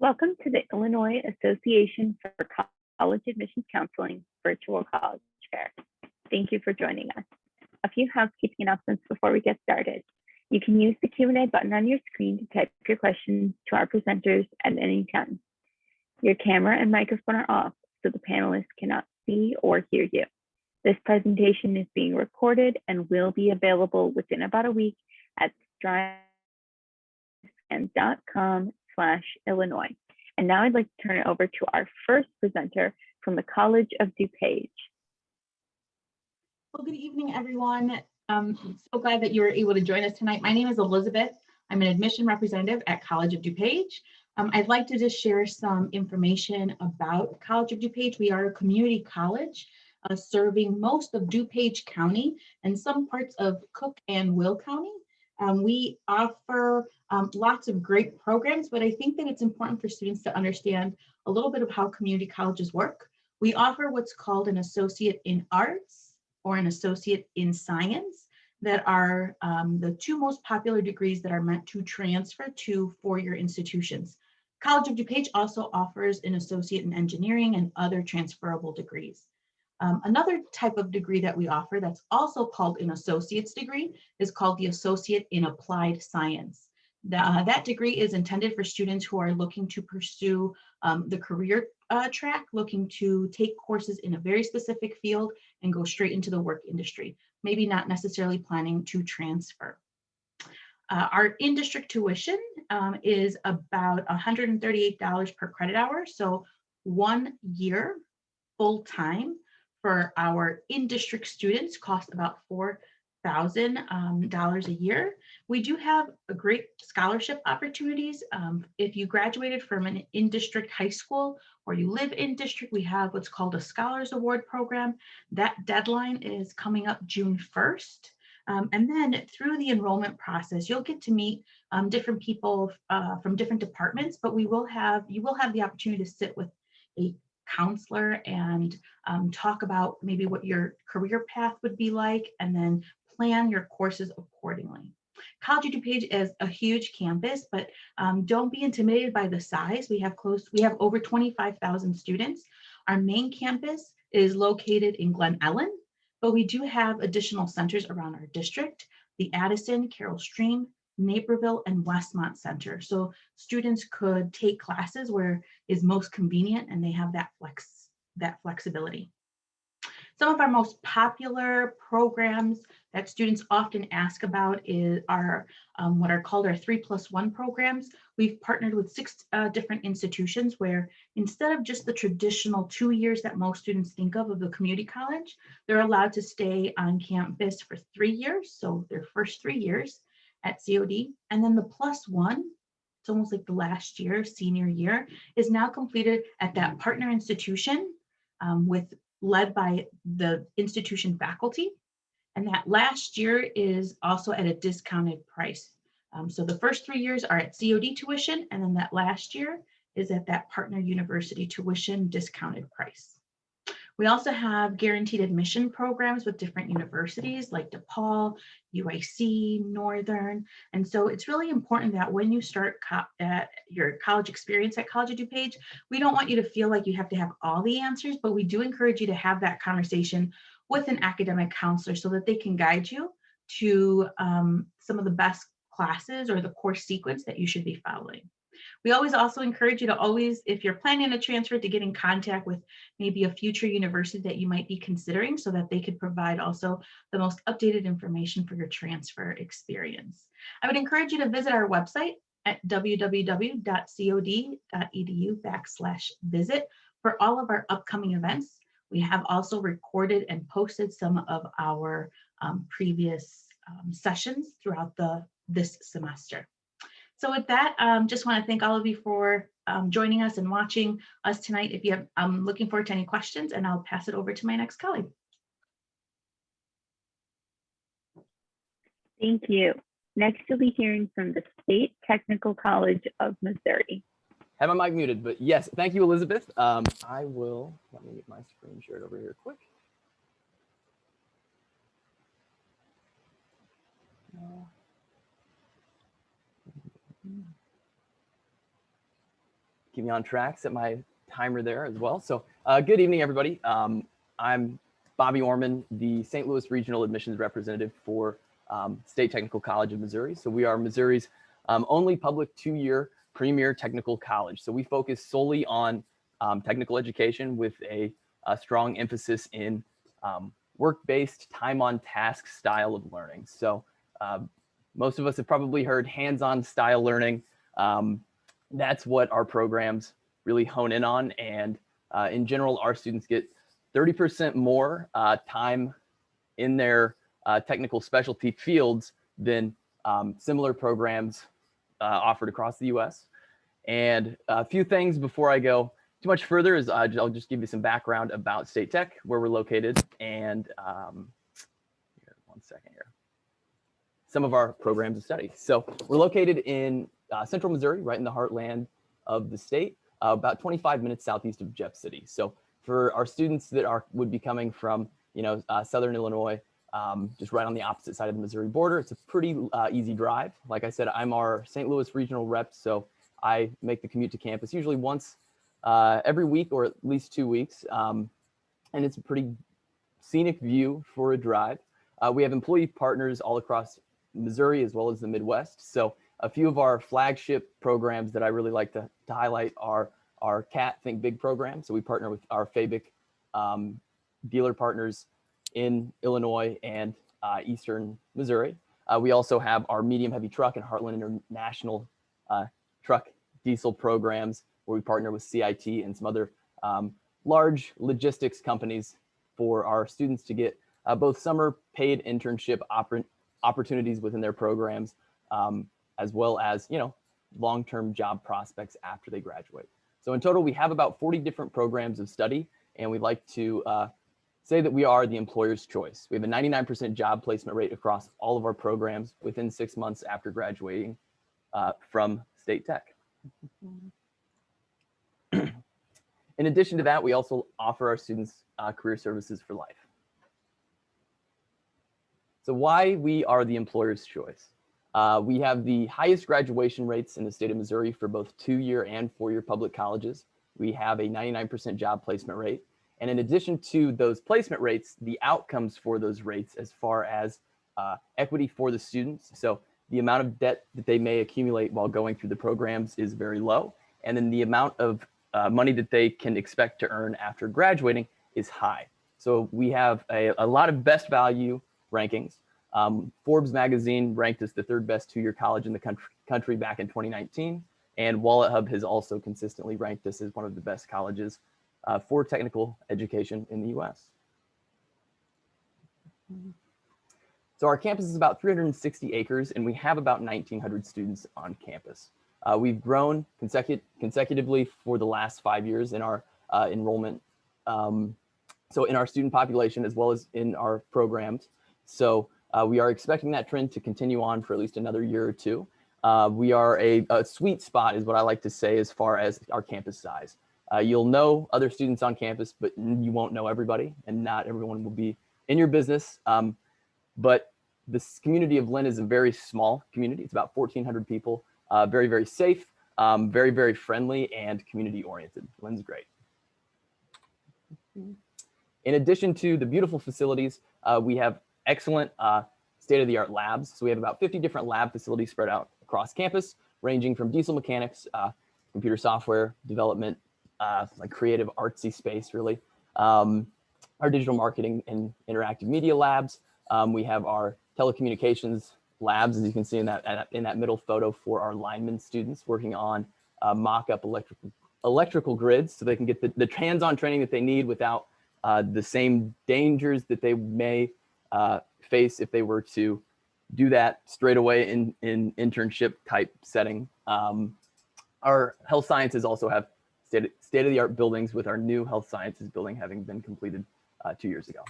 Welcome to the Illinois Association for College Admissions Counseling Virtual College Fair. Thank you for joining us. A few housekeeping announcements before we get started. You can use the Q&A button on your screen to type your questions to our presenters at any time. Your camera and microphone are off, so the panelists cannot see or hear you. This presentation is being recorded and will be available within about a week at strive.com/Illinois. And now I'd like to turn it over to our first presenter from the College of DuPage. Well, good evening, everyone. I'm so glad that you were able to join us tonight. My name is Elizabeth. I'm an admission representative at College of DuPage. I'd like to just share some information about College of DuPage. We are a community college serving most of DuPage County and some parts of Cook and Will County. We offer lots of great programs, but I think that it's important for students to understand a little bit of how community colleges work. We offer what's called an associate in arts or an associate in science that are the two most popular degrees that are meant to transfer to four-year institutions. College of DuPage also offers an associate in engineering and other transferable degrees. Another type of degree that we offer that's also called an associate's degree is called the Associate in Applied Science. That degree is intended for students who are looking to pursue the career track, looking to take courses in a very specific field and go straight into the work industry, maybe not necessarily planning to transfer. Our in-district tuition is about $138 per credit hour, so 1 year full-time for our in-district students cost about $4,000 a year. We do have a great scholarship opportunities. If you graduated from an in-district high school or you live in district, we have what's called a Scholars Award program. That deadline is coming up June 1st. And then through the enrollment process, you'll get to meet different people from different departments, but you will have the opportunity to sit with a counselor and talk about maybe what your career path would be like, and then plan your courses accordingly. College of DuPage is a huge campus, but don't be intimidated by the size. We have over 25,000 students. Our main campus is located in Glen Ellen, but we do have additional centers around our district: the Addison, Carroll Stream, Naperville, and Westmont Center. So students could take classes where is most convenient and they have that flexibility. Some of our most popular programs that students often ask about are what are called our 3+1 programs. We've partnered with 6 different institutions where instead of just the traditional 2 years that most students think of the community college, they're allowed to stay on campus for 3 years. So their first 3 years at COD, and then the +1, it's almost like the last year, senior year, is now completed at that partner institution led by the institution faculty. And that last year is also at a discounted price. So the first 3 years are at COD tuition, and then that last year is at that partner university tuition discounted price. We also have guaranteed admission programs with different universities like DePaul, UIC, Northern. And so it's really important that when you start your college experience at College of DuPage, we don't want you to feel like you have to have all the answers, but we do encourage you to have that conversation with an academic counselor so that they can guide you to some of the best classes or the course sequence that you should be following. We always also encourage you to if you're planning a transfer, to get in contact with maybe a future university that you might be considering so that they could provide also the most updated information for your transfer experience. I would encourage you to visit our website at www.cod.edu/visit for all of our upcoming events. We have also recorded and posted some of our previous sessions throughout this semester. So with that, just want to thank all of you for joining us and watching us tonight. I'm looking forward to any questions, and I'll pass it over to my next colleague. Thank you. Next, you'll be hearing from the State Technical College of Missouri. Have my mic muted, but yes, thank you, Elizabeth. Let me get my screen shared over here quick. keep me on track, set my timer there as well. So good evening, everybody. I'm Bobby Orman, the St. Louis Regional Admissions Representative for State Technical College of Missouri. So we are Missouri's only public 2-year premier technical college. So we focus solely on technical education with a strong emphasis in work-based, time-on-task style of learning. So most of us have probably heard hands-on style learning. That's what our programs really hone in on. And in general, our students get 30% more time in their technical specialty fields than similar programs offered across the US. And a few things before I go too much further is I'll just give you some background about State Tech, where we're located, and here, 1 second here. Some of our programs of study. So we're located in central Missouri, right in the heartland of the state, about 25 minutes southeast of Jeff City. So for our students that would be coming from, southern Illinois, just right on the opposite side of the Missouri border, it's a pretty easy drive. Like I said, I'm our St. Louis regional rep, so I make the commute to campus usually once every week or at least 2 weeks, and it's a pretty scenic view for a drive. We have employee partners all across Missouri as well as the Midwest. So a few of our flagship programs that I really like to highlight are our CAT Think Big program. So we partner with our FABIC dealer partners in Illinois and Eastern Missouri. We also have our medium heavy truck and Heartland International truck diesel programs, where we partner with CIT and some other large logistics companies for our students to get both summer paid internship opportunities within their programs, as well as long-term job prospects after they graduate. So in total, we have about 40 different programs of study, and we'd like to say that we are the employer's choice. We have a 99% job placement rate across all of our programs within 6 months after graduating from State Tech. In addition to that, we also offer our students career services for life. So why we are the employer's choice? We have the highest graduation rates in the state of Missouri for both 2-year and 4-year public colleges. We have a 99% job placement rate. And in addition to those placement rates, the outcomes for those rates as far as equity for the students. So the amount of debt that they may accumulate while going through the programs is very low. And then the amount of money that they can expect to earn after graduating is high. So we have a lot of best value rankings. Forbes magazine ranked us the 3rd best 2-year college in the country back in 2019. And Wallet Hub has also consistently ranked us as one of the best colleges for technical education in the US. So our campus is about 360 acres, and we have about 1,900 students on campus. We've grown consecutively for the last 5 years in our enrollment. So in our student population, as well as in our programs. So we are expecting that trend to continue on for at least another year or two. We are a sweet spot, is what I like to say, as far as our campus size. You'll know other students on campus, but you won't know everybody, and not everyone will be in your business. But this community of Lynn is a very small community. It's about 1,400 people, very, very safe, very, very friendly, and community oriented. Lynn's great. In addition to the beautiful facilities, we have excellent state-of-the-art labs. So we have about 50 different lab facilities spread out across campus, ranging from diesel mechanics, computer software development, like creative artsy space, really. Our digital marketing and interactive media labs. We have our telecommunications labs, as you can see in that middle photo, for our lineman students working on mock-up electrical grids, so they can get the hands-on training that they need without the same dangers that they may face if they were to do that straight away in internship type setting. Our health sciences also have state-of-the-art buildings, with our new health sciences building having been completed 2 years ago.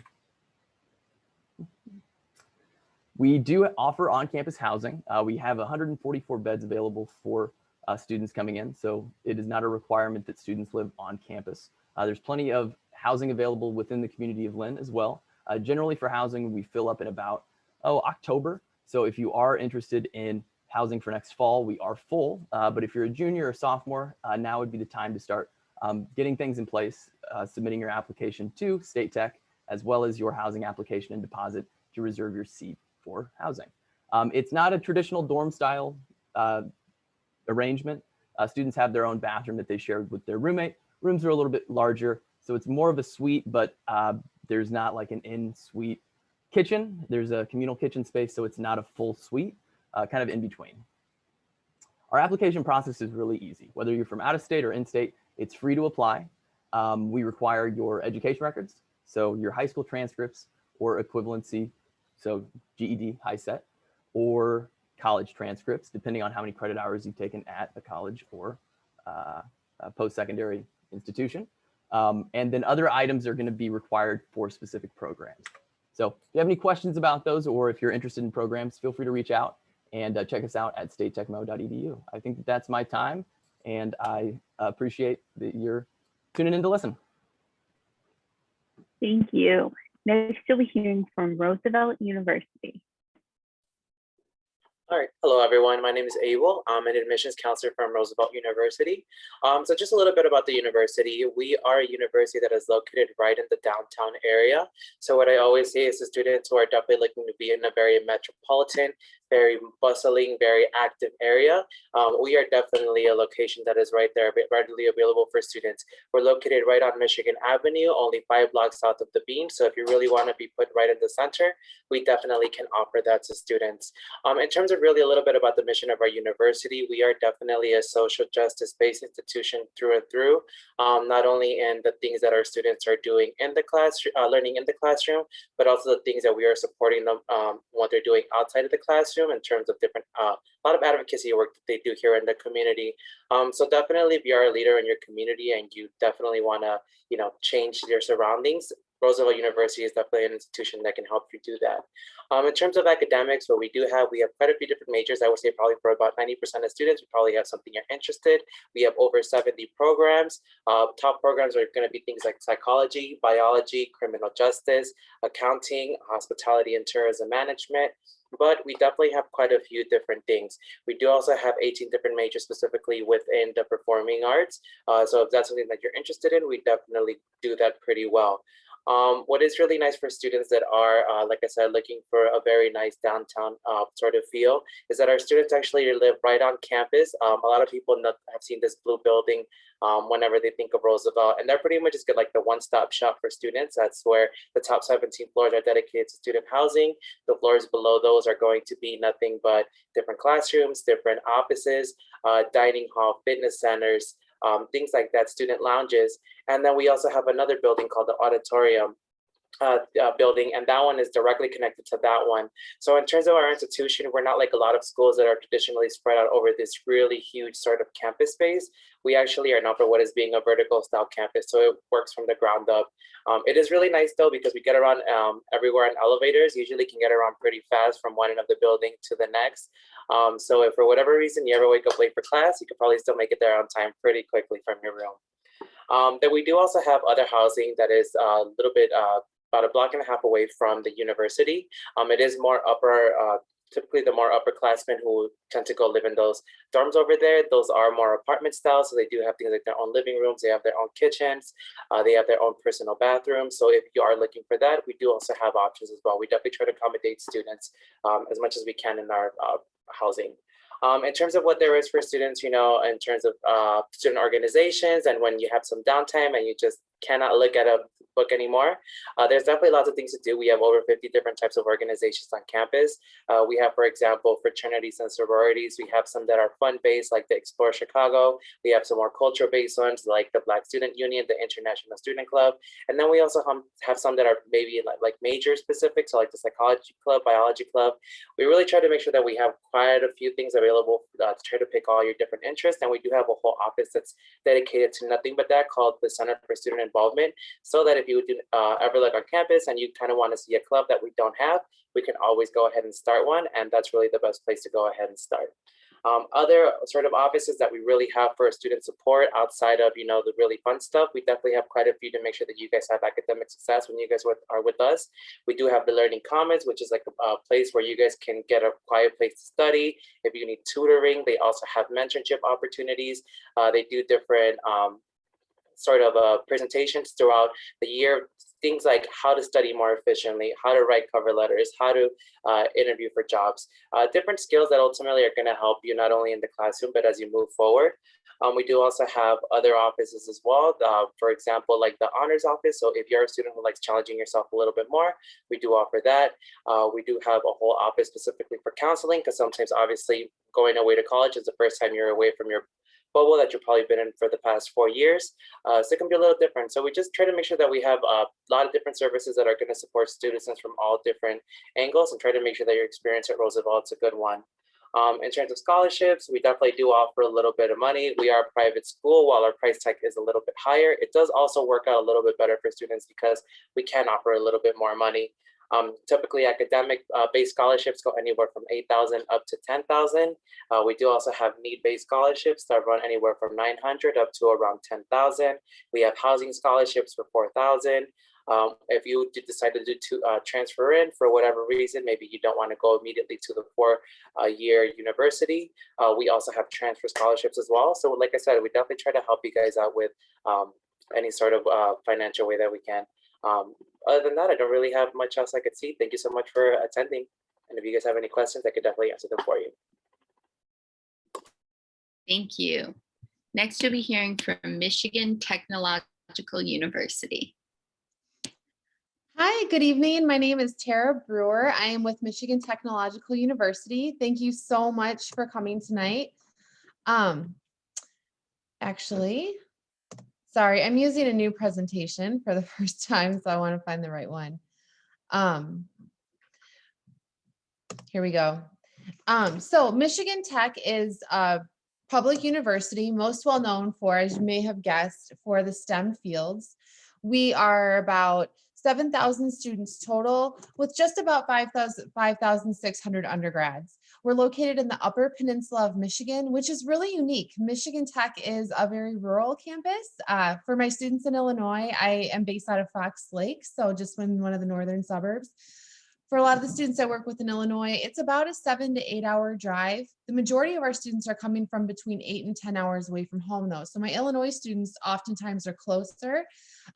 We do offer on-campus housing. We have 144 beds available for students coming in, so it is not a requirement that students live on campus. There's plenty of housing available within the community of Lynn as well. Generally for housing, we fill up in about October. So if you are interested in housing for next fall, we are full. But if you're a junior or sophomore, now would be the time to start getting things in place, submitting your application to State Tech, as well as your housing application and deposit to reserve your seat for housing. It's not a traditional dorm style arrangement. Students have their own bathroom that they share with their roommate. Rooms are a little bit larger, so it's more of a suite, but there's not like an in-suite kitchen. There's a communal kitchen space, so it's not a full suite, kind of in between. Our application process is really easy. Whether you're from out of state or in state, it's free to apply. We require your education records, so your high school transcripts or equivalency, so GED, high set, or college transcripts, depending on how many credit hours you've taken at a college or a post-secondary institution. And then other items are going to be required for specific programs. So if you have any questions about those, or if you're interested in programs, feel free to reach out and check us out at statetechmo.edu. I think that's my time, and I appreciate that you're tuning in to listen. Thank you. Next, you'll be hearing from Roosevelt University. All right. Hello, everyone. My name is Abel. I'm an admissions counselor from Roosevelt University. So just a little bit about the university. We are a university that is located right in the downtown area. So what I always say is the students who are definitely looking to be in a very metropolitan, very bustling, very active area. We are definitely a location that is right there, readily available for students. We're located right on Michigan Avenue, only 5 blocks south of the Bean. So if you really want to be put right in the center, we definitely can offer that to students. In terms of really a little bit about the mission of our university, we are definitely a social justice-based institution through and through, not only in the things that our students are doing in the classroom, learning in the classroom, but also the things that we are supporting them what they're doing outside of the classroom in terms of different, a lot of advocacy work that they do here in the community. So definitely, if you are a leader in your community and you definitely want to, change your surroundings, Roosevelt University is definitely an institution that can help you do that. In terms of academics, what we have quite a few different majors. I would say probably for about 90% of students, we probably have something you're interested. We have over 70 programs. Top programs are going to be things like psychology, biology, criminal justice, accounting, hospitality and tourism management. But we definitely have quite a few different things. We do also have 18 different majors specifically within the performing arts. So if that's something that you're interested in, we definitely do that pretty well. What is really nice for students that are, like I said, looking for a very nice downtown sort of feel is that our students actually live right on campus. A lot of people have seen this blue building whenever they think of Roosevelt, and they're pretty much just like the one-stop shop for students. That's where the top 17 floors are dedicated to student housing. The floors below those are going to be nothing but different classrooms, different offices, dining hall, fitness centers, things like that, student lounges. And then we also have another building called the auditorium building, and that one is directly connected to that one. So in terms of our institution, we're not like a lot of schools that are traditionally spread out over this really huge sort of campus space. We actually are known for what is being a vertical style campus, so it works from the ground up. It is really nice though, because we get around everywhere in elevators. Usually can get around pretty fast from one end of the building to the next. So if for whatever reason you ever wake up late for class, you could probably still make it there on time pretty quickly from your room. Then we do also have other housing that is a little bit about a block and a half away from the university. It is more upper, typically the more upperclassmen who tend to go live in those dorms over there. Those are more apartment style, so they do have things like their own living rooms, they have their own kitchens, they have their own personal bathrooms. So if you are looking for that, we do also have options as well. We definitely try to accommodate students as much as we can in our housing. In terms of what there is for students, in terms of student organizations, and when you have some downtime and you just cannot look at a book anymore, there's definitely lots of things to do. We have over 50 different types of organizations on campus. We have, for example, fraternities and sororities. We have some that are fun-based, like the Explore Chicago. We have some more culture-based ones, like the Black Student Union, the International Student Club. And then we also have some that are maybe like major-specific, so like the Psychology Club, Biology Club. We really try to make sure that we have quite a few things available to try to pick all your different interests. And we do have a whole office that's dedicated to nothing but that, called the Center for Student Involvement, so that if you do ever look on campus and you kind of want to see a club that we don't have, we can always go ahead and start one, and that's really the best place to go ahead and start. Other sort of offices that we really have for student support outside of, the really fun stuff, we definitely have quite a few to make sure that you guys have academic success when you guys are with us. We do have the Learning Commons, which is like a place where you guys can get a quiet place to study. If you need tutoring, they also have mentorship opportunities. They do different sort of presentations throughout the year, things like how to study more efficiently, how to write cover letters, how to interview for jobs, different skills that ultimately are going to help you not only in the classroom, but as you move forward. We do also have other offices as well. For example, like the honors office. So if you're a student who likes challenging yourself a little bit more, we do offer that. We do have a whole office specifically for counseling, because sometimes obviously going away to college is the first time you're away from your bubble that you've probably been in for the past 4 years. So it can be a little different. So we just try to make sure that we have a lot of different services that are going to support students from all different angles, and try to make sure that your experience at Roosevelt is a good one. In terms of scholarships, we definitely do offer a little bit of money. We are a private school. While our price tag is a little bit higher, it does also work out a little bit better for students because we can offer a little bit more money. Typically, academic-based scholarships go anywhere from $8,000 up to $10,000. We do also have need-based scholarships that run anywhere from $900 up to around $10,000. We have housing scholarships for $4,000. If you decide to transfer in for whatever reason, maybe you don't want to go immediately to the 4-year university, we also have transfer scholarships as well. So like I said, we definitely try to help you guys out with any sort of financial way that we can. Other than that, I don't really have much else I could see. Thank you so much for attending. And if you guys have any questions, I could definitely answer them for you. Thank you. Next, you'll be hearing from Michigan Technological University. Hi, good evening. My name is Tara Brewer. I am with Michigan Technological University. Thank you so much for coming tonight. Actually, sorry, I'm using a new presentation for the first time, so I want to find the right one. Here we go. So Michigan Tech is a public university, most well known for, as you may have guessed, for the STEM fields. We are about 7,000 students total, with just about 5,600 undergrads. We're located in the Upper Peninsula of Michigan, which is really unique. Michigan Tech is a very rural campus. For my students in Illinois, I am based out of Fox Lake, so just in one of the northern suburbs. For a lot of the students I work with in Illinois, it's about a 7 to 8 hour drive. The majority of our students are coming from between 8 and 10 hours away from home though. So my Illinois students oftentimes are closer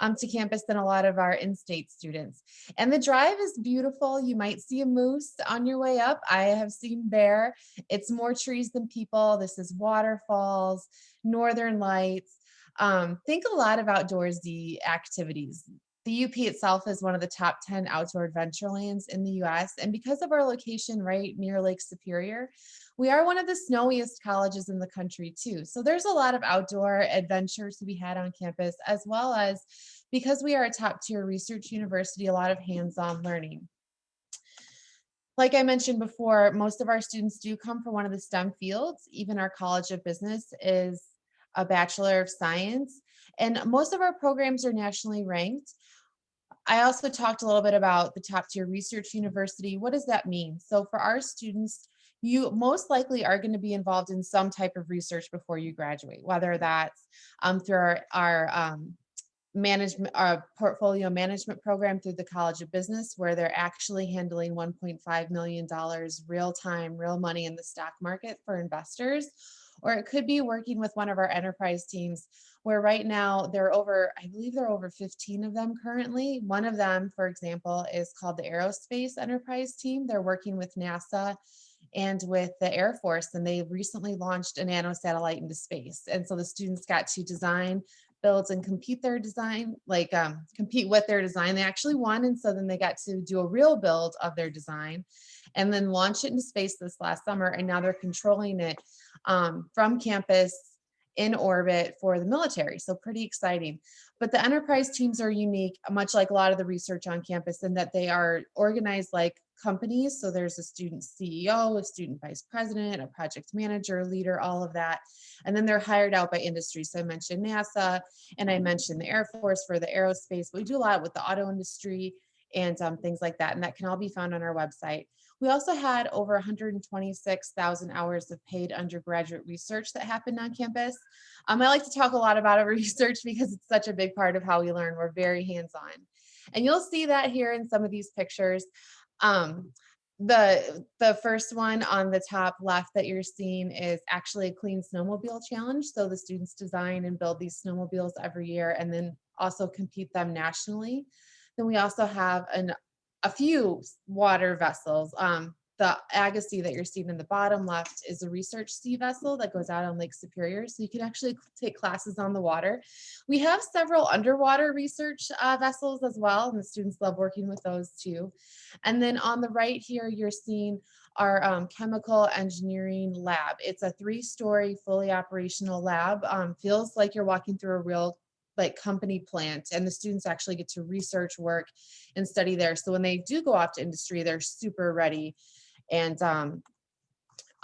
to campus than a lot of our in-state students. And the drive is beautiful. You might see a moose on your way up. I have seen bear. It's more trees than people. This is waterfalls, northern lights. Think a lot of outdoorsy activities. The UP itself is one of the top 10 outdoor adventure lands in the US. And because of our location right near Lake Superior, we are one of the snowiest colleges in the country too. So there's a lot of outdoor adventures to be had on campus, as well as, because we are a top tier research university, a lot of hands-on learning. Like I mentioned before, most of our students do come from one of the STEM fields. Even our College of Business is a Bachelor of Science, and most of our programs are nationally ranked. I also talked a little bit about the top tier research university. What does that mean? So for our students, you most likely are going to be involved in some type of research before you graduate, whether that's through our portfolio management program through the College of Business, where they're actually handling $1.5 million real time, real money in the stock market for investors. Or it could be working with one of our enterprise teams, where right now I believe there are over 15 of them currently. One of them, for example, is called the Aerospace Enterprise Team. They're working with NASA and with the Air Force, and they recently launched a nanosatellite into space. And so the students got to design, build, and compete with their design. They actually won, and so then they got to do a real build of their design and then launch it into space this last summer, and now they're controlling it from campus in orbit for the military. So pretty exciting. But the enterprise teams are unique, much like a lot of the research on campus, in that they are organized like companies. So there's a student CEO, a student vice president, a project manager, leader, all of that. And then they're hired out by industry. So I mentioned NASA, and I mentioned the Air Force for the aerospace. We do a lot with the auto industry and things like that. And that can all be found on our website. We also had over 126,000 hours of paid undergraduate research that happened on campus. I like to talk a lot about our research because it's such a big part of how we learn. We're very hands-on. And you'll see that here in some of these pictures. The first one on the top left that you're seeing is actually a clean snowmobile challenge. So the students design and build these snowmobiles every year and then also compete them nationally. Then we also have a few water vessels. The Agassiz that you're seeing in the bottom left is a research sea vessel that goes out on Lake Superior. So you can actually take classes on the water. We have several underwater research vessels as well, and the students love working with those too. And then on the right here, you're seeing our chemical engineering lab. It's a 3-story fully operational lab. Feels like you're walking through a real company plant, and the students actually get to research work and study there. So when they do go off to industry, they're super ready and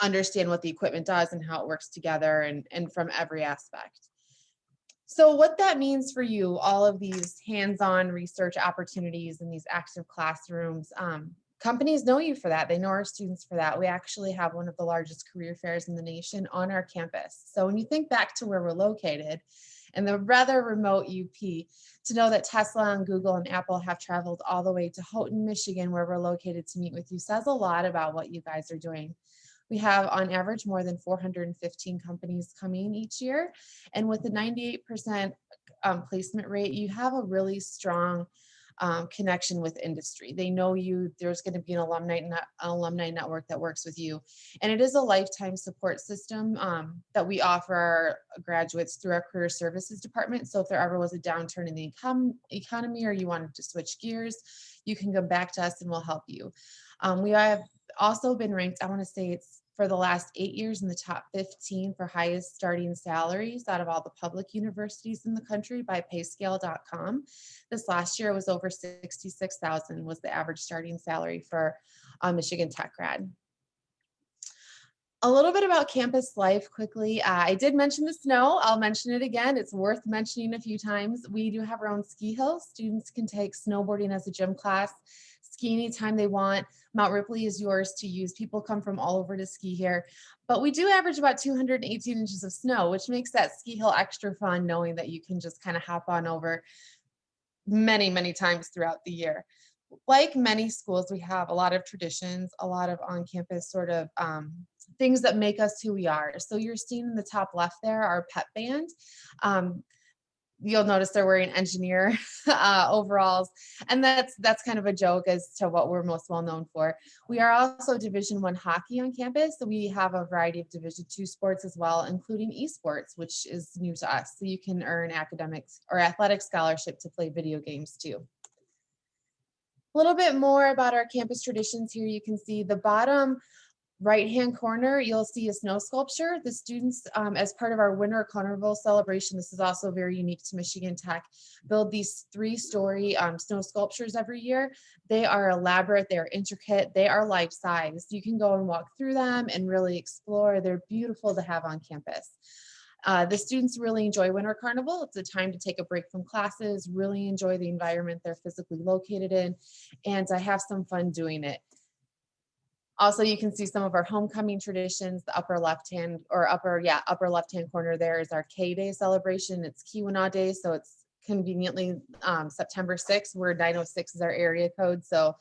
understand what the equipment does and how it works together and from every aspect. So what that means for you, all of these hands-on research opportunities and these active classrooms, companies know you for that. They know our students for that. We actually have one of the largest career fairs in the nation on our campus. So when you think back to where we're located, and the rather remote UP, to know that Tesla and Google and Apple have traveled all the way to Houghton, Michigan, where we're located to meet with you, says a lot about what you guys are doing. We have on average more than 415 companies coming each year. And with a 98% placement rate, you have a really strong connection with industry. They know you, there's going to be an alumni network that works with you. And it is a lifetime support system that we offer our graduates through our career services department. So if there ever was a downturn in the economy or you wanted to switch gears, you can come back to us and we'll help you. We have also been ranked, I want to say it's for the last 8 years in the top 15 for highest starting salaries out of all the public universities in the country by payscale.com. This last year was over 66,000 was the average starting salary for a Michigan Tech grad. A little bit about campus life quickly. I did mention the snow. I'll mention it again. It's worth mentioning a few times. We do have our own ski hill. Students can take snowboarding as a gym class, ski anytime they want. Mount Ripley is yours to use. People come from all over to ski here, but we do average about 218 inches of snow, which makes that ski hill extra fun, knowing that you can just kind of hop on over many, many times throughout the year. Like many schools, we have a lot of traditions, a lot of on-campus sort of things that make us who we are. So you're seeing in the top left there, our pep band. You'll notice they're wearing engineer overalls, and that's kind of a joke as to what we're most well known for. We are also Division I hockey on campus, so we have a variety of Division II sports as well, including esports, which is new to us. So you can earn academics or athletic scholarship to play video games too. A little bit more about our campus traditions here. You can see the bottom right-hand corner, you'll see a snow sculpture. The students, as part of our Winter Carnival celebration, this is also very unique to Michigan Tech, build these 3-story snow sculptures every year. They are elaborate, they're intricate, they are life-size. You can go and walk through them and really explore. They're beautiful to have on campus. The students really enjoy Winter Carnival. It's a time to take a break from classes, really enjoy the environment they're physically located in, and have some fun doing it. Also, you can see some of our homecoming traditions. The upper left-hand corner there is our K-Day celebration. It's Keweenaw Day, so it's conveniently September 6th, where 906 is our area code. So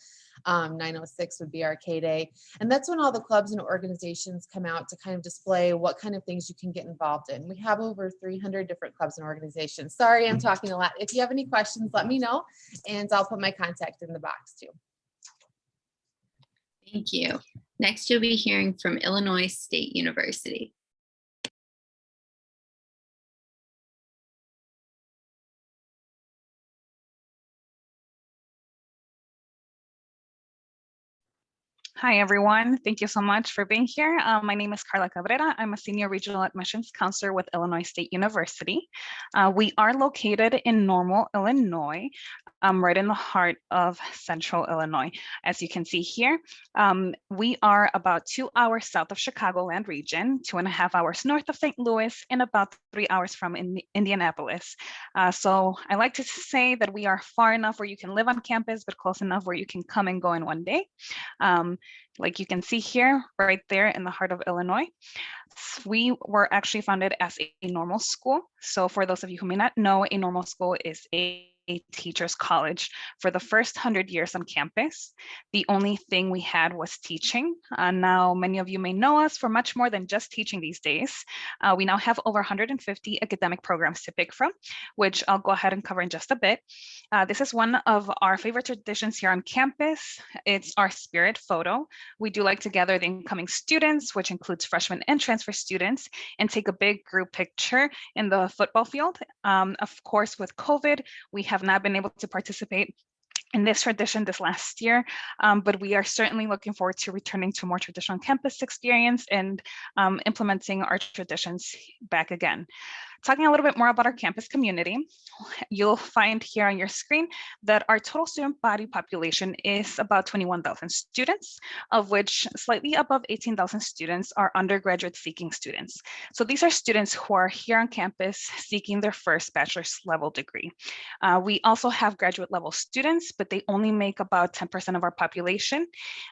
906 would be our K-Day. And that's when all the clubs and organizations come out to kind of display what kind of things you can get involved in. We have over 300 different clubs and organizations. Sorry, I'm talking a lot. If you have any questions, let me know, and I'll put my contact in the box too. Thank you. Next, you'll be hearing from Illinois State University. Hi, everyone. Thank you so much for being here. My name is Carla Cabrera. I'm a senior regional admissions counselor with Illinois State University. We are located in Normal, Illinois, right in the heart of central Illinois. As you can see here, we are about 2 hours south of Chicagoland region, 2.5 hours north of St. Louis, and about 3 hours from Indianapolis. So I like to say that we are far enough where you can live on campus, but close enough where you can come and go in one day. like you can see here, right there in the heart of Illinois. We were actually founded as a normal school. So for those of you who may not know, a normal school is a teacher's college. For the first 100 years on campus, the only thing we had was teaching. Now, many of you may know us for much more than just teaching these days. We now have over 150 academic programs to pick from, which I'll go ahead and cover in just a bit. This is one of our favorite traditions here on campus. It's our spirit photo. We do like to gather the incoming students, which includes freshmen and transfer students, and take a big group picture in the football field. Of course, with COVID, we have not been able to participate in this tradition this last year, but we are certainly looking forward to returning to more traditional campus experience and implementing our traditions back again. Talking a little bit more about our campus community, you'll find here on your screen that our total student body population is about 21,000 students, of which slightly above 18,000 students are undergraduate seeking students. So these are students who are here on campus seeking their first bachelor's level degree. We also have graduate level students, but they only make about 10% of our population.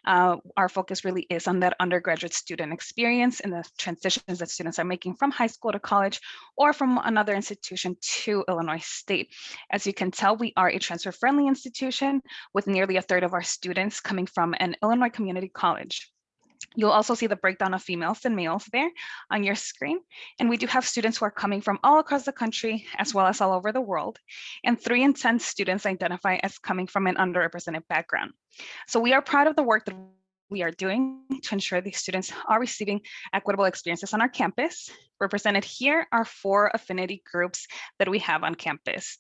Our focus really is on that undergraduate student experience and the transitions that students are making from high school to college or from another institution to Illinois State. As you can tell, we are a transfer-friendly institution with nearly a third of our students coming from an Illinois community college. You'll also see the breakdown of females and males there on your screen. And we do have students who are coming from all across the country, as well as all over the world. And 3 in 10 students identify as coming from an underrepresented background. So we are proud of the work that we are doing to ensure these students are receiving equitable experiences on our campus. Represented here are 4 affinity groups that we have on campus.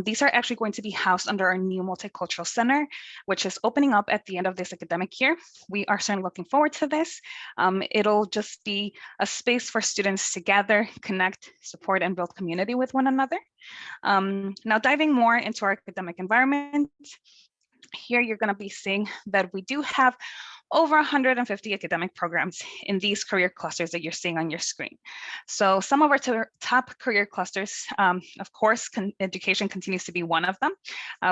These are actually going to be housed under our new multicultural center, which is opening up at the end of this academic year. We are certainly looking forward to this. It'll just be a space for students to gather, connect, support, and build community with one another. Now diving more into our academic environment, here you're going to be seeing that we do have over 150 academic programs in these career clusters that you're seeing on your screen. So some of our top career clusters, of course, education continues to be one of them.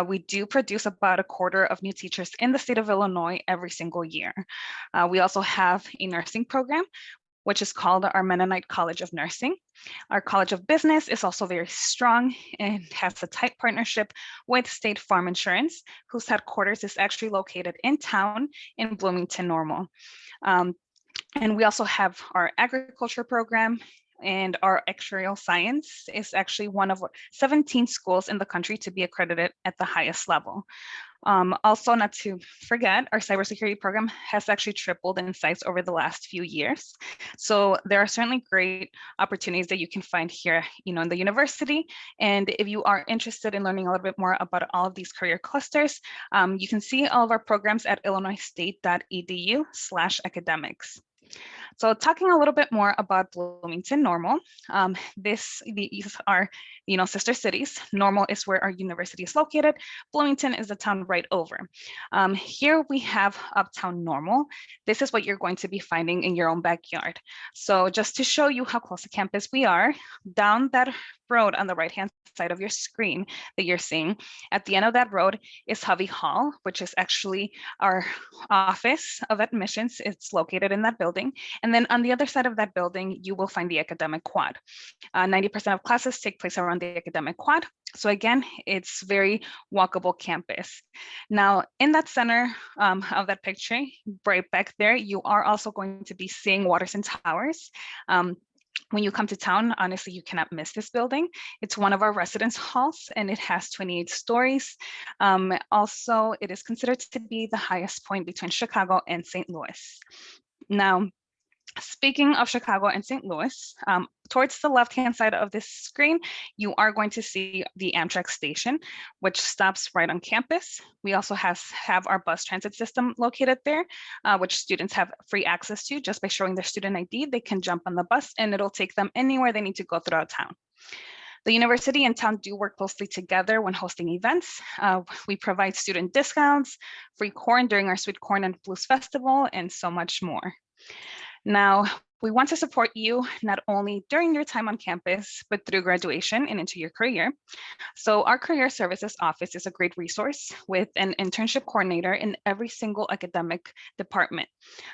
We do produce about a quarter of new teachers in the state of Illinois every single year. We also have a nursing program, which is called our Mennonite College of Nursing. Our College of Business is also very strong and has a tight partnership with State Farm Insurance, whose headquarters is actually located in town in Bloomington Normal. And we also have our agriculture program, and our actuarial science is actually one of 17 schools in the country to be accredited at the highest level. Also, not to forget, our cybersecurity program has actually tripled in size over the last few years. So there are certainly great opportunities that you can find here, in the university. And if you are interested in learning a little bit more about all of these career clusters, you can see all of our programs at illinoisstate.edu/academics. So talking a little bit more about Bloomington Normal, these are, sister cities. Normal is where our university is located. Bloomington is the town right over. Here we have Uptown Normal. This is what you're going to be finding in your own backyard. So just to show you how close to campus we are, down that road on the right-hand side of your screen that you're seeing, at the end of that road is Hovey Hall, which is actually our office of admissions. It's located in that building. And then on the other side of that building, you will find the academic quad. 90% of classes take place around the academic quad. So again, it's very walkable campus. Now, in that center of that picture, right back there, you are also going to be seeing Morrison Towers. When you come to town, honestly, you cannot miss this building. It's one of our residence halls and it has 28 stories. Also, it is considered to be the highest point between Chicago and St. Louis. Now, speaking of Chicago and St. Louis, towards the left-hand side of this screen, you are going to see the Amtrak station, which stops right on campus. We also have our bus transit system located there, which students have free access to. Just by showing their student ID, they can jump on the bus and it'll take them anywhere they need to go throughout town. The university and town do work closely together when hosting events. We provide student discounts, free corn during our Sweet Corn and Blues Festival, and so much more. Now, We want to support you not only during your time on campus, but through graduation and into your career. So our Career Services Office is a great resource with an internship coordinator in every single academic department.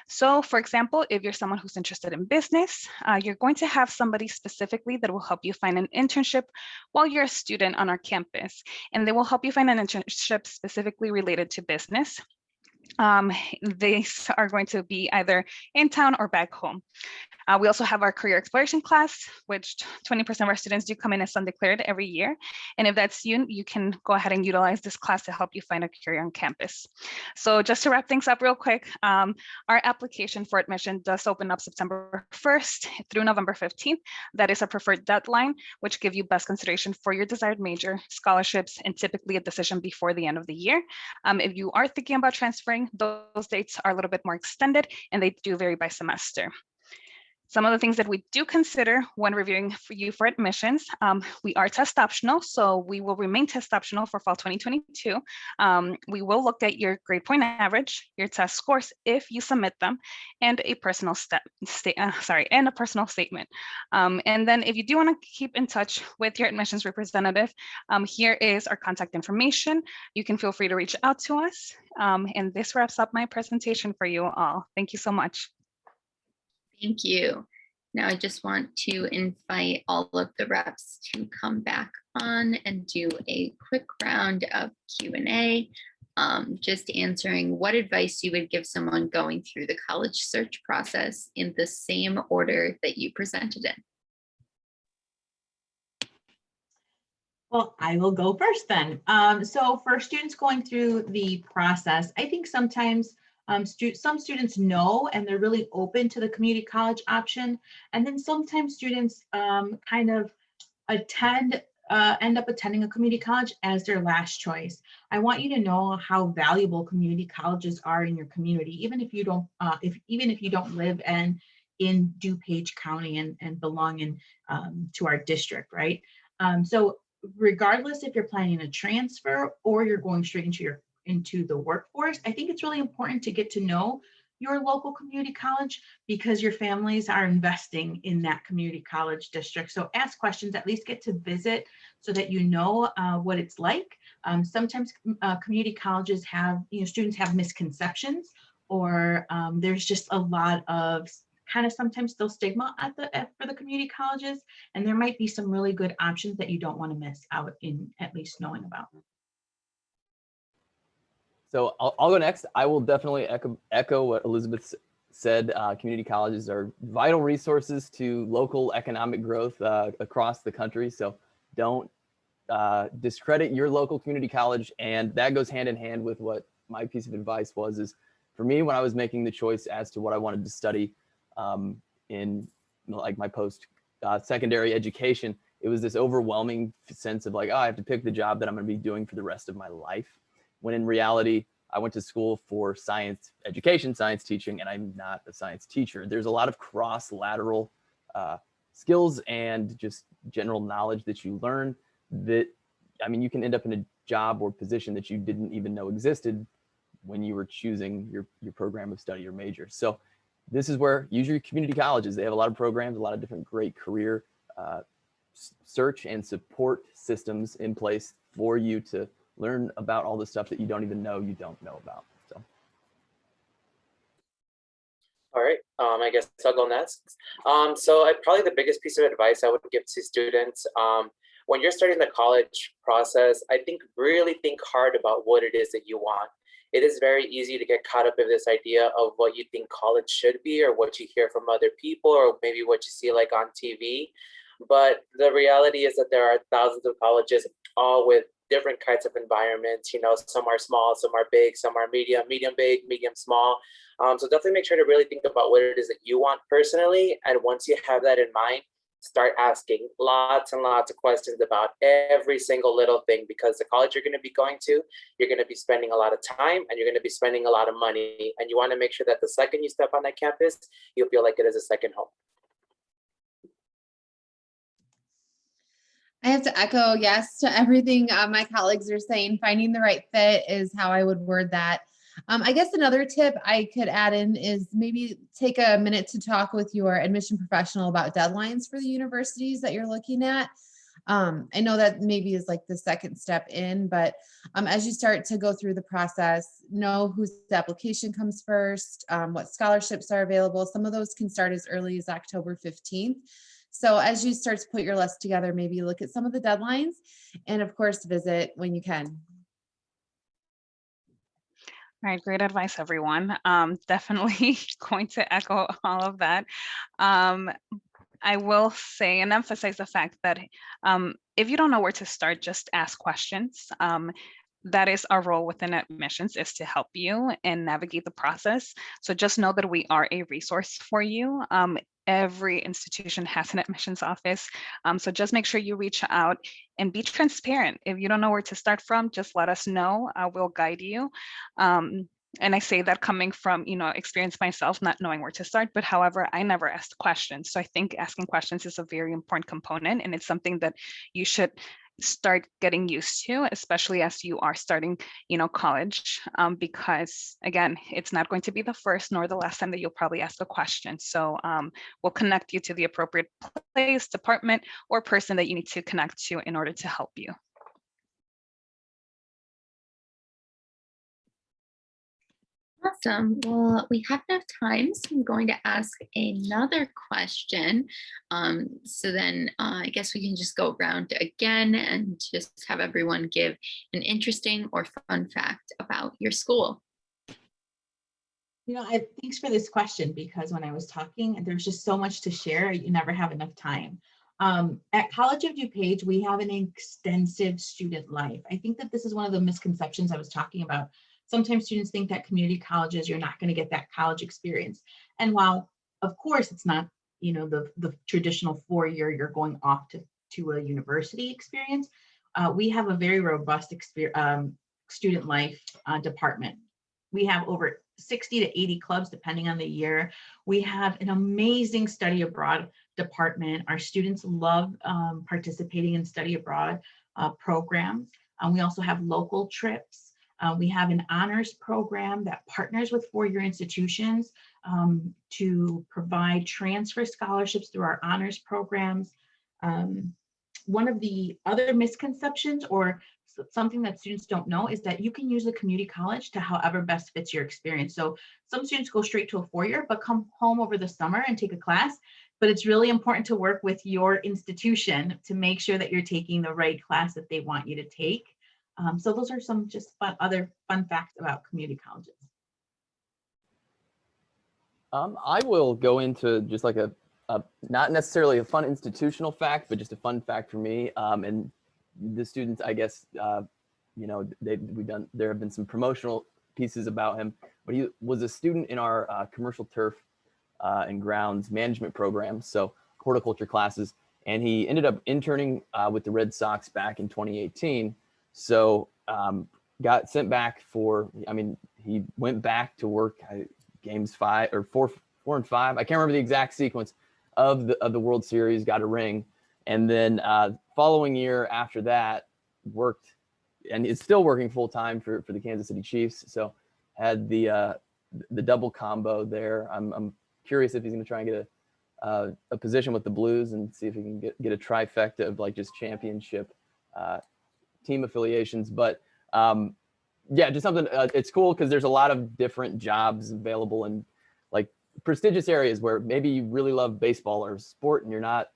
So for example, if you're someone who's interested in business, you're going to have somebody specifically that will help you find an internship while you're a student on our campus. And they will help you find an internship specifically related to business. These are going to be either in town or back home. We also have our career exploration class, which 20% of our students do come in as undeclared every year. And if that's you, you can go ahead and utilize this class to help you find a career on campus. So just to wrap things up real quick, our application for admission does open up September 1st through November 15th. That is a preferred deadline, which give you best consideration for your desired major, scholarships, and typically a decision before the end of the year. If you are thinking about transferring, those dates are a little bit more extended and they do vary by semester. Some of the things that we do consider when reviewing for you for admissions, we are test optional, so we will remain test optional for fall 2022. We will look at your grade point average, your test scores if you submit them, and a personal statement. And then if you do want to keep in touch with your admissions representative, here is our contact information. You can feel free to reach out to us. And this wraps up my presentation for you all. Thank you so much. Thank you. Now I just want to invite all of the reps to come back on and do a quick round of Q&A, just answering what advice you would give someone going through the college search process in the same order that you presented in. Well, I will go first then. So for students going through the process, I think sometimes some students know and they're really open to the community college option. And then sometimes students kind of end up attending a community college as their last choice. I want you to know how valuable community colleges are in your community, even if you don't live in DuPage County and belong in to our district, right? So regardless if you're planning a transfer or you're going straight into the workforce, I think it's really important to get to know your local community college because your families are investing in that community college district. So ask questions, at least get to visit so that you know what it's like. Sometimes community colleges have, students have misconceptions or there's just a lot of kind of sometimes still stigma for the community colleges. And there might be some really good options that you don't want to miss out in at least knowing about. So I'll go next. I will definitely echo what Elizabeth said. Community colleges are vital resources to local economic growth across the country. So don't discredit your local community college. And that goes hand in hand with what my piece of advice is for me, when I was making the choice as to what I wanted to study in like my post-secondary education, it was this overwhelming sense of like, oh, I have to pick the job that I'm going to be doing for the rest of my life. When in reality, I went to school for science education, science teaching, and I'm not a science teacher. There's a lot of cross-lateral skills and just general knowledge that you learn that, I mean, you can end up in a job or position that you didn't even know existed when you were choosing your program of study or major. So this is where use your community colleges. They have a lot of programs, a lot of different great career search and support systems in place for you to learn about all the stuff that you don't even know about. So. All right, I guess I'll go next. So probably the biggest piece of advice I would give to students, when you're starting the college process, I think really think hard about what it is that you want. It is very easy to get caught up in this idea of what you think college should be or what you hear from other people or maybe what you see like on TV. But the reality is that there are thousands of colleges, all with different kinds of environments. Some are small, some are big, some are medium big, medium small. So definitely make sure to really think about what it is that you want personally. And once you have that in mind, start asking lots and lots of questions about every single little thing, because the college you're going to be going to, you're going to be spending a lot of time and you're going to be spending a lot of money. And you want to make sure that the second you step on that campus, you feel like it is a second home. I have to echo yes to everything my colleagues are saying. Finding the right fit is how I would word that. I guess another tip I could add in is maybe take a minute to talk with your admission professional about deadlines for the universities that you're looking at. I know that maybe is like the second step in, but as you start to go through the process, know whose application comes first, what scholarships are available. Some of those can start as early as October 15th. So as you start to put your list together, maybe look at some of the deadlines and of course, visit when you can. All right, great advice, everyone. Definitely going to echo all of that. I will say and emphasize the fact that if you don't know where to start, just ask questions. That is our role within admissions, is to help you and navigate the process. So just know that we are a resource for you. Every institution has an admissions office. So just make sure you reach out and be transparent. If you don't know where to start from, just let us know. We'll guide you. And I say that coming from, experience myself, not knowing where to start, but however, I never asked questions. So I think asking questions is a very important component, and it's something that you should start getting used to, especially as you are starting, college, because again, it's not going to be the first nor the last time that you'll probably ask a question. So we'll connect you to the appropriate place, department, or person that you need to connect to in order to help you. Awesome. Well, we have enough time, so I'm going to ask another question. So then I guess we can just go around again and just have everyone give an interesting or fun fact about your school. Thanks for this question, because when I was talking, there's just so much to share. You never have enough time. At College of DuPage, we have an extensive student life. I think that this is one of the misconceptions I was talking about. Sometimes students think that community colleges, you're not going to get that college experience. And while, of course, it's not, the traditional 4-year, you're going off to a university experience, we have a very robust student life department. We have over 60 to 80 clubs, depending on the year. We have an amazing study abroad department. Our students love participating in study abroad programs. We also have local trips. We have an honors program that partners with 4-year institutions to provide transfer scholarships through our honors programs. One of the other misconceptions, or something that students don't know, is that you can use a community college to however best fits your experience. So some students go straight to a 4-year, but come home over the summer and take a class. But it's really important to work with your institution to make sure that you're taking the right class that they want you to take. So those are some just other fun facts about community colleges. I will go into just like a not necessarily a fun institutional fact, but just a fun fact for me. And the students, I guess, there have been some promotional pieces about him, but he was a student in our commercial turf and grounds management program, so horticulture classes, and he ended up interning with the Red Sox back in 2018. So got sent back he went back to work games 5 or 4 and 5. I can't remember the exact sequence of the World Series, got a ring. And then following year after that, worked, and is still working full time for the Kansas City Chiefs. So had the double combo there. I'm curious if he's going to try and get a position with the Blues and see if he can get a trifecta of like just championship team affiliations. But yeah, just something. It's cool because there's a lot of different jobs available in like prestigious areas where maybe you really love baseball or sport and you're not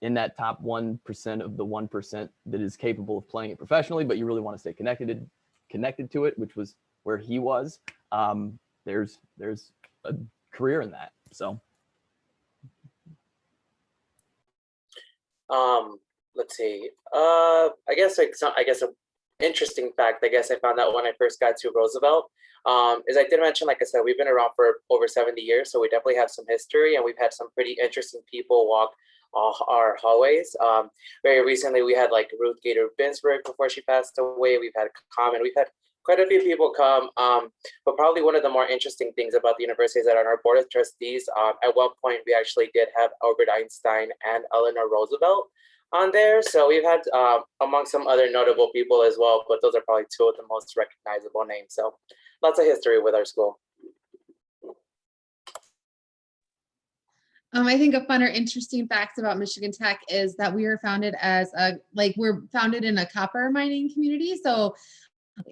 in that top 1% of the 1% that is capable of playing it professionally, but you really want to stay connected to it, which was where he was. There's a career in that. So let's see. I guess an interesting fact, I guess I found out when I first got to Roosevelt, is I did mention, like I said, we've been around for over 70 years, so we definitely have some history, and we've had some pretty interesting people walk our hallways. Very recently, we had like Ruth Gator Binsberg before she passed away. We've had Common. We've had quite a few people come, but probably one of the more interesting things about the university is that on our board of trustees, at one point we actually did have Albert Einstein and Eleanor Roosevelt on there. So we've had among some other notable people as well, but those are probably two of the most recognizable names. So lots of history with our school. I think a fun or interesting fact about Michigan Tech is that we were founded as we're founded in a copper mining community. So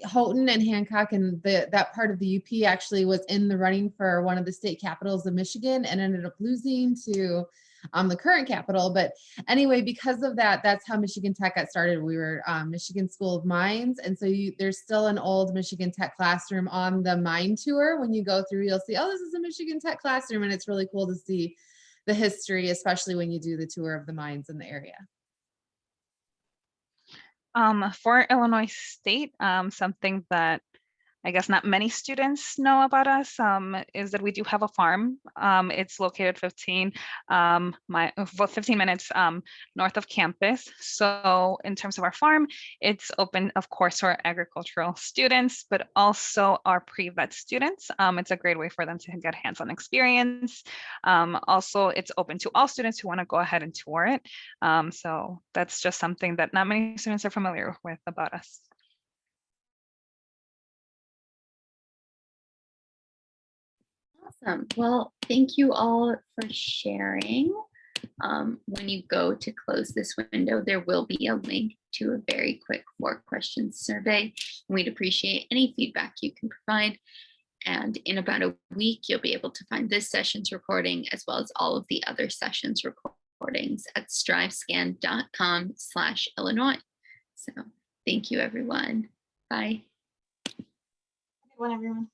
Houghton and Hancock and that part of the UP actually was in the running for one of the state capitals of Michigan and ended up losing to the current capital. But anyway, because of that, that's how Michigan Tech got started. We were Michigan School of Mines. And so there's still an old Michigan Tech classroom on the mine tour. When you go through, you'll see, oh, this is a Michigan Tech classroom. And it's really cool to see the history, especially when you do the tour of the mines in the area. For Illinois State, something that I guess not many students know about us is that we do have a farm. It's located 15 minutes north of campus. So in terms of our farm, it's open, of course, to our agricultural students, but also our pre-vet students. It's a great way for them to get hands-on experience. Also, it's open to all students who want to go ahead and tour it. So that's just something that not many students are familiar with about us. Awesome. Well, thank you all for sharing. When you go to close this window, there will be a link to a very quick 4-question survey. We'd appreciate any feedback you can provide. And in about a week, you'll be able to find this session's recording as well as all of the other sessions recordings at strivescan.com/Illinois. So thank you, everyone. Bye. Everyone.